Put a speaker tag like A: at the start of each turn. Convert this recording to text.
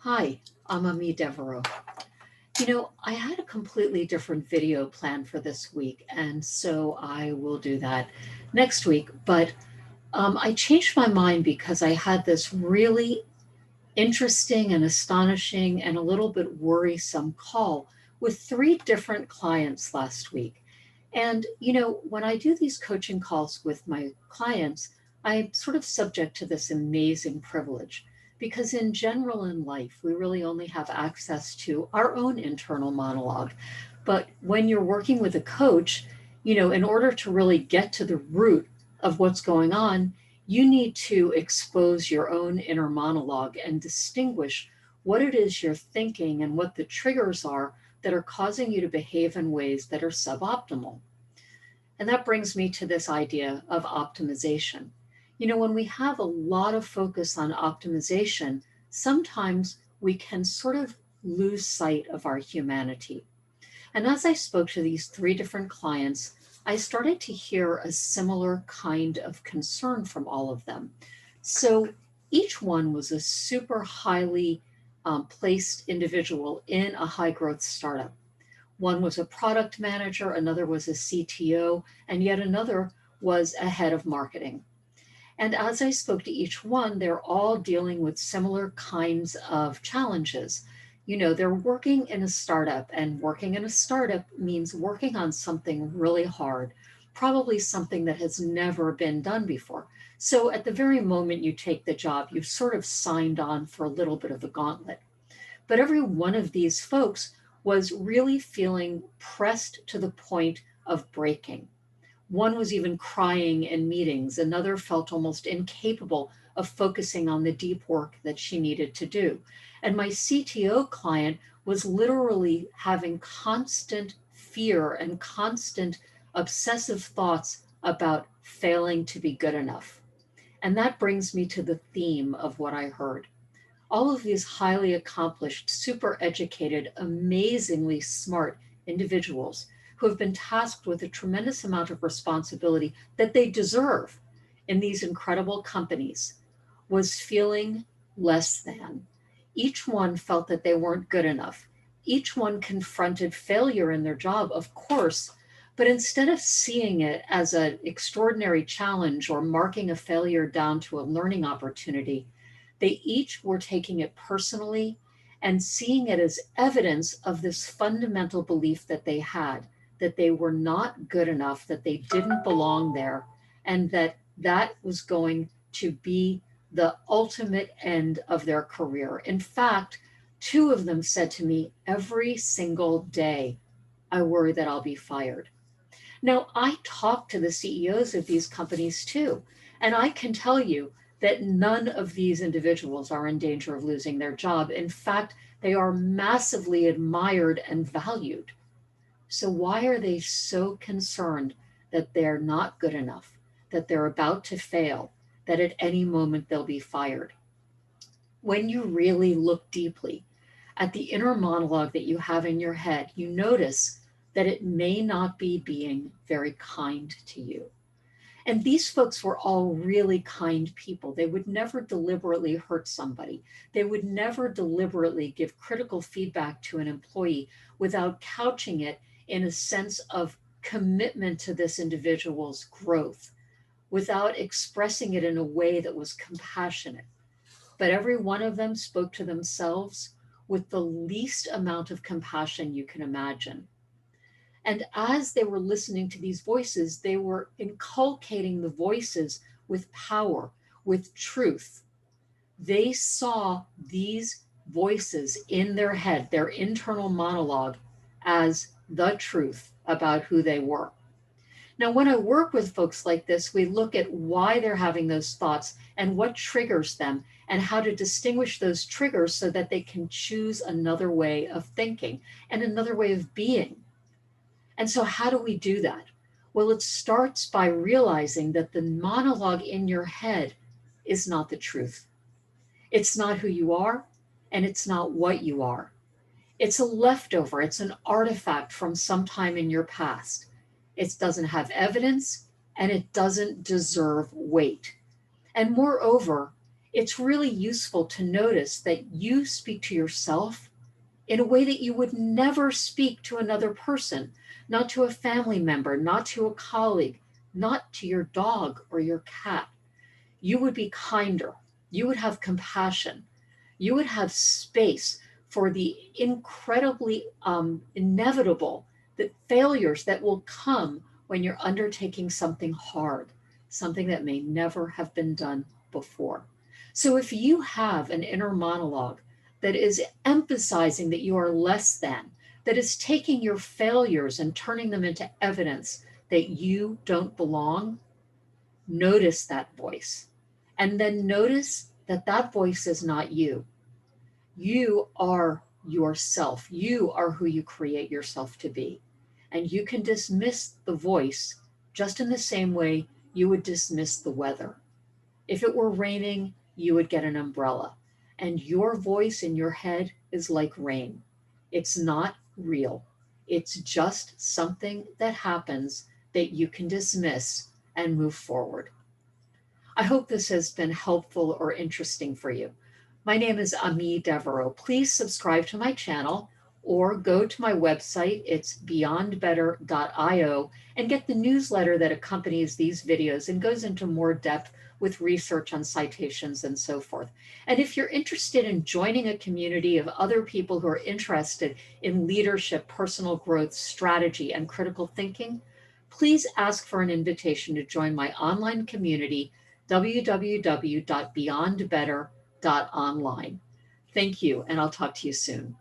A: Hi, I'm Ami Devereaux. I had a completely different video planned for this week, and so I will do that next week. But I changed my mind because I had this really interesting and astonishing and a little bit worrisome call with three different clients last week. And, when I do these coaching calls with my clients, I'm sort of subject to this amazing privilege because, in general, in life, we really only have access to our own internal monologue. But when you're working with a coach, in order to really get to the root of what's going on, you need to expose your own inner monologue and distinguish what it is you're thinking and what the triggers are that are causing you to behave in ways that are suboptimal. And that brings me to this idea of optimization. When we have a lot of focus on optimization, sometimes we can sort of lose sight of our humanity. And as I spoke to these three different clients, I started to hear a similar kind of concern from all of them. So each one was a super highly placed individual in a high growth startup. One was a product manager, another was a CTO, and yet another was a head of marketing. And as I spoke to each one, they're all dealing with similar kinds of challenges. They're working in a startup, and working in a startup means working on something really hard, probably something that has never been done before. So at the very moment you take the job, you've sort of signed on for a little bit of a gauntlet. But every one of these folks was really feeling pressed to the point of breaking. One was even crying in meetings. Another felt almost incapable of focusing on the deep work that she needed to do. And my CTO client was literally having constant fear and constant obsessive thoughts about failing to be good enough. And that brings me to the theme of what I heard. All of these highly accomplished, super educated, amazingly smart individuals who have been tasked with a tremendous amount of responsibility that they deserve in these incredible companies was feeling less than. Each one felt that they weren't good enough. Each one confronted failure in their job, of course, but instead of seeing it as an extraordinary challenge or marking a failure down to a learning opportunity, they each were taking it personally and seeing it as evidence of this fundamental belief that they had, that they were not good enough, that they didn't belong there, and that was going to be the ultimate end of their career. In fact, two of them said to me, every single day, I worry that I'll be fired. Now, I talk to the CEOs of these companies too, and I can tell you that none of these individuals are in danger of losing their job. In fact, they are massively admired and valued. So, why are they so concerned that they're not good enough, that they're about to fail, that at any moment they'll be fired? When you really look deeply at the inner monologue that you have in your head, you notice that it may not be being very kind to you. And these folks were all really kind people. They would never deliberately hurt somebody. They would never deliberately give critical feedback to an employee without couching it in a sense of commitment to this individual's growth, without expressing it in a way that was compassionate. But every one of them spoke to themselves with the least amount of compassion you can imagine. And as they were listening to these voices, they were inculcating the voices with power, with truth. They saw these voices in their head, their internal monologue, as the truth about who they were. Now, when I work with folks like this, we look at why they're having those thoughts and what triggers them and how to distinguish those triggers so that they can choose another way of thinking and another way of being. And so, how do we do that? Well, it starts by realizing that the monologue in your head is not the truth. It's not who you are, and it's not what you are. It's a leftover, it's an artifact from some time in your past. It doesn't have evidence, and it doesn't deserve weight. And moreover, it's really useful to notice that you speak to yourself in a way that you would never speak to another person, not to a family member, not to a colleague, not to your dog or your cat. You would be kinder. You would have compassion. You would have space for the incredibly inevitable that failures that will come when you're undertaking something hard, something that may never have been done before. So if you have an inner monologue that is emphasizing that you are less than, that is taking your failures and turning them into evidence that you don't belong, notice that voice. And then notice that that voice is not you. You are yourself. You are who you create yourself to be. And you can dismiss the voice just in the same way you would dismiss the weather. If it were raining, you would get an umbrella. And your voice in your head is like rain. It's not real. It's just something that happens that you can dismiss and move forward. I hope this has been helpful or interesting for you. My name is Ami Devereaux. Please subscribe to my channel or go to my website. It's beyondbetter.io and get the newsletter that accompanies these videos and goes into more depth with research on citations and so forth. And if you're interested in joining a community of other people who are interested in leadership, personal growth, strategy, and critical thinking, please ask for an invitation to join my online community, www.beyondbetter.online. Thank you, and I'll talk to you soon.